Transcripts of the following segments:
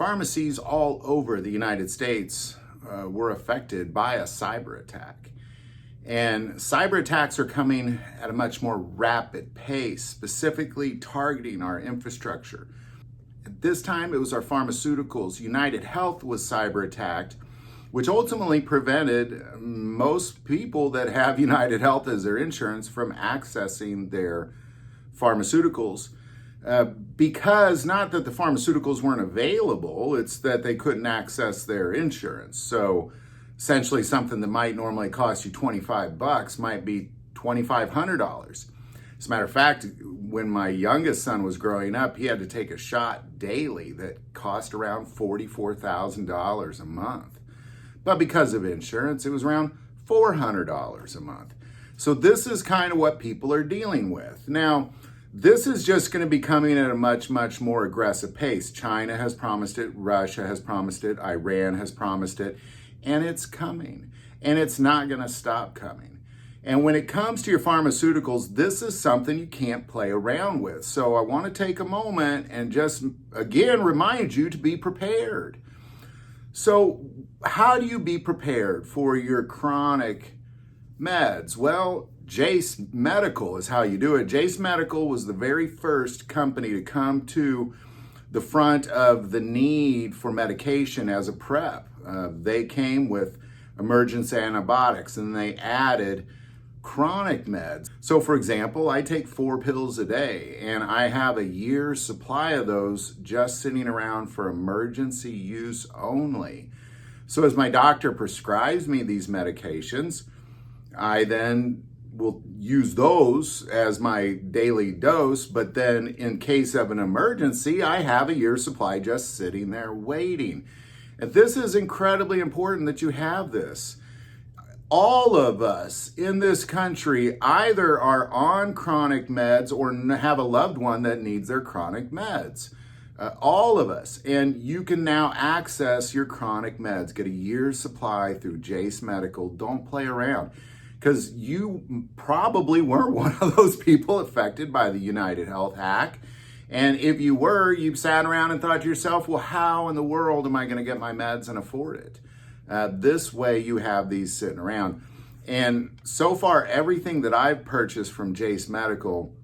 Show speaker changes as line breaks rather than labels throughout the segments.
pharmacies all over the United States were affected by a cyber attack. And cyber attacks are coming at a much more rapid pace, specifically targeting our infrastructure. At this time, it was our pharmaceuticals. United Health was cyber attacked, which ultimately prevented most people that have United Health as their insurance from accessing their pharmaceuticals. Because not that the pharmaceuticals weren't available, it's that they couldn't access their insurance. So essentially something that might normally cost you $25 might be $2,500. As a matter of fact, when my youngest son was growing up, he had to take a shot daily that cost around $44,000 a month. But because of insurance, it was around $400 a month. So this is kind of what people are dealing with. Now, this is just going to be coming at a much, much more aggressive pace. China has promised it, Russia has promised it, Iran has promised it, and it's coming. And it's not going to stop coming. And when it comes to your pharmaceuticals, this is something you can't play around with. So I want to take a moment and just, again, remind you to be prepared. So how do you be prepared for your chronic meds? Well, Jace Medical is how you do it. Jace Medical was the very first company to come to the front of the need for medication as a prep. They came with emergency antibiotics and they added chronic meds. So for example, I take 4 pills a day and I have a year's supply of those just sitting around for emergency use only. So as my doctor prescribes me these medications, I then will use those as my daily dose, but then in case of an emergency, I have a year's supply just sitting there waiting. And this is incredibly important that you have this. All of us in this country either are on chronic meds or have a loved one that needs their chronic meds. All of us. And you can now access your chronic meds. Get a year's supply through Jace Medical. Don't play around, because you probably weren't one of those people affected by the United Health hack. And if you were, you sat around and thought to yourself, well, how in the world am I going to get my meds and afford it? This way you have these sitting around. And so far, everything that I've purchased from Jace Medical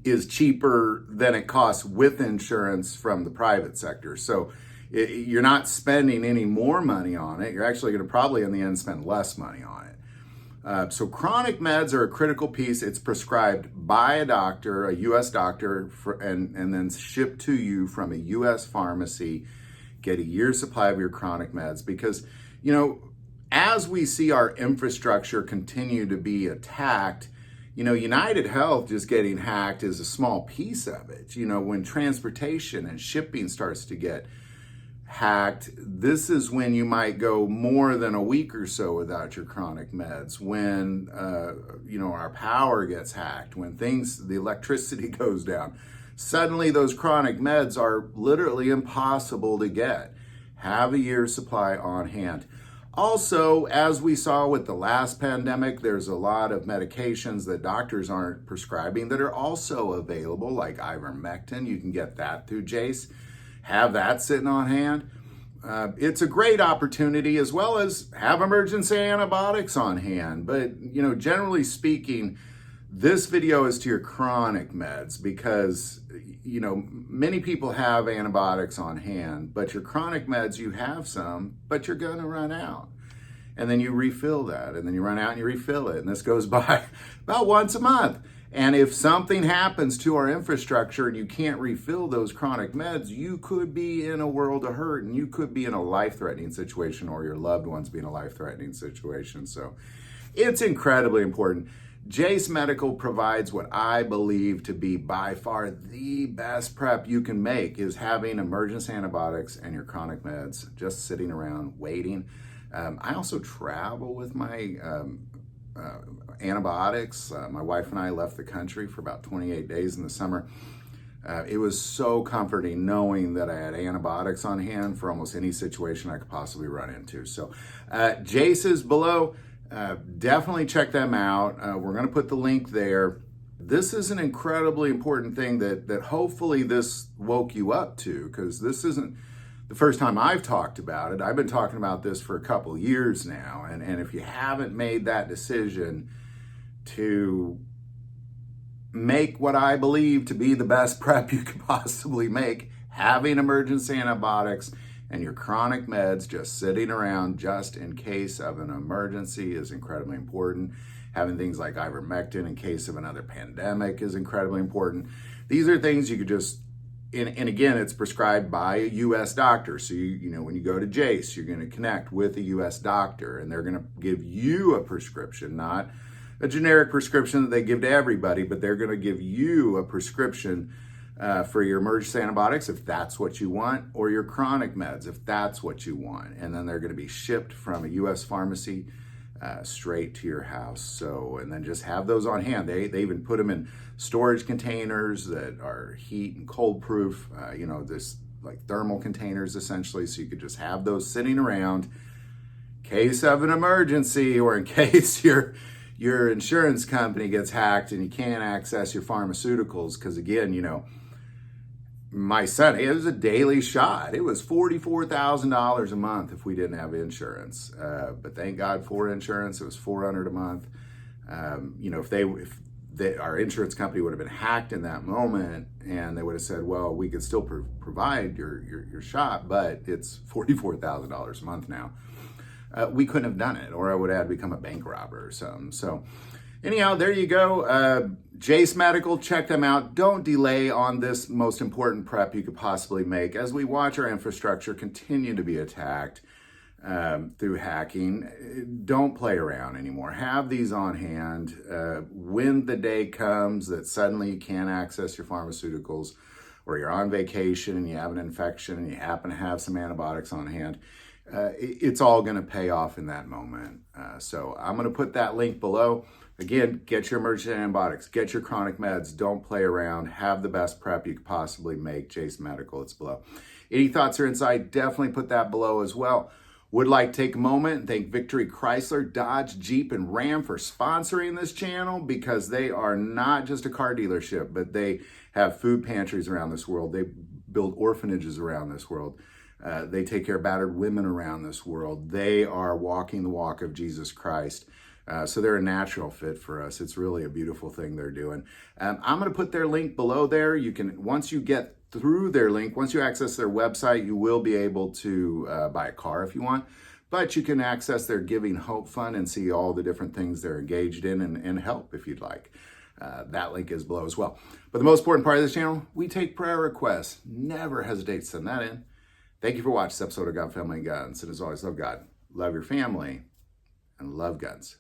is cheaper than it costs with insurance from the private sector. So you're not spending any more money on it. You're actually going to probably in the end spend less money on it. So chronic meds are a critical piece. It's prescribed by a doctor, a U.S. doctor, and then shipped to you from a U.S. pharmacy. Get a year's supply of your chronic meds because, you know, as we see our infrastructure continue to be attacked, you know, United Health just getting hacked is a small piece of it. You know, when transportation and shipping starts to get hacked, this is when you might go more than a week or so without your chronic meds. When, you know, our power gets hacked, when the electricity goes down, suddenly those chronic meds are literally impossible to get. Have a year's supply on hand. Also, as we saw with the last pandemic, there's a lot of medications that doctors aren't prescribing that are also available, like ivermectin. You can get that through Jace. Have that sitting on hand. It's a great opportunity, as well as have emergency antibiotics on hand. But, you know, generally speaking, this video is to your chronic meds because, you know, many people have antibiotics on hand, but your chronic meds, you have some, but you're going to run out. And then you refill that, and then you run out and you refill it. And this goes by about once a month. And if something happens to our infrastructure and you can't refill those chronic meds, you could be in a world of hurt and you could be in a life-threatening situation, or your loved ones be in a life-threatening situation. So it's incredibly important. Jace Medical provides what I believe to be by far the best prep you can make, is having emergency antibiotics and your chronic meds just sitting around waiting. I also travel with my antibiotics. My wife and I left the country for about 28 days in the summer. It was so comforting knowing that I had antibiotics on hand for almost any situation I could possibly run into. So Jace is below. Definitely check them out. We're going to put the link there. This is an incredibly important thing that hopefully this woke you up to, because this isn't the first time I've talked about it. I've been talking about this for a couple years now. And if you haven't made that decision to make what I believe to be the best prep you could possibly make, having emergency antibiotics and your chronic meds just sitting around just in case of an emergency is incredibly important. Having things like ivermectin in case of another pandemic is incredibly important. These are things you could just, and again, it's prescribed by a U.S. doctor. So, you know, when you go to Jace, you're going to connect with a U.S. doctor, and they're going to give you a prescription, not a generic prescription that they give to everybody, but they're going to give you a prescription for your emergency antibiotics, if that's what you want, or your chronic meds, if that's what you want. And then they're going to be shipped from a U.S. pharmacy straight to your house. So, and then just have those on hand. They even put them in storage containers that are heat and cold proof, you know, this like thermal containers essentially. So you could just have those sitting around in case of an emergency, or in case your insurance company gets hacked and you can't access your pharmaceuticals. Because again, you know, my son, it was a daily shot. It was $44,000 a month if we didn't have insurance. But thank God for insurance. It was $400 a month. You know, if our insurance company would have been hacked in that moment, and they would have said, well, we could still provide your shot, but it's $44,000 a month now. We couldn't have done it, or I would have become a bank robber or something. So anyhow, there you go. Jace Medical, check them out. Don't delay on this most important prep you could possibly make as we watch our infrastructure continue to be attacked through hacking. Don't play around anymore. Have these on hand. When the day comes that suddenly you can't access your pharmaceuticals, or you're on vacation and you have an infection and you happen to have some antibiotics on hand, it's all going to pay off in that moment. So I'm going to put that link below. Again, get your emergency antibiotics, get your chronic meds, don't play around, have the best prep you could possibly make. Jace Medical, it's below. Any thoughts or insight, definitely put that below as well. Would like to take a moment and thank Victory Chrysler, Dodge, Jeep, and Ram for sponsoring this channel, because they are not just a car dealership, but they have food pantries around this world. They build orphanages around this world. They take care of battered women around this world. They are walking the walk of Jesus Christ. So they're a natural fit for us. It's really a beautiful thing they're doing. I'm going to put their link below there. You can, once you get through their link, once you access their website, you will be able to buy a car if you want. But you can access their Giving Hope Fund and see all the different things they're engaged in, and help if you'd like. That link is below as well. But the most important part of this channel, we take prayer requests. Never hesitate to send that in. Thank you for watching this episode of God, Family, and Guns. And as always, love God, love your family, and love guns.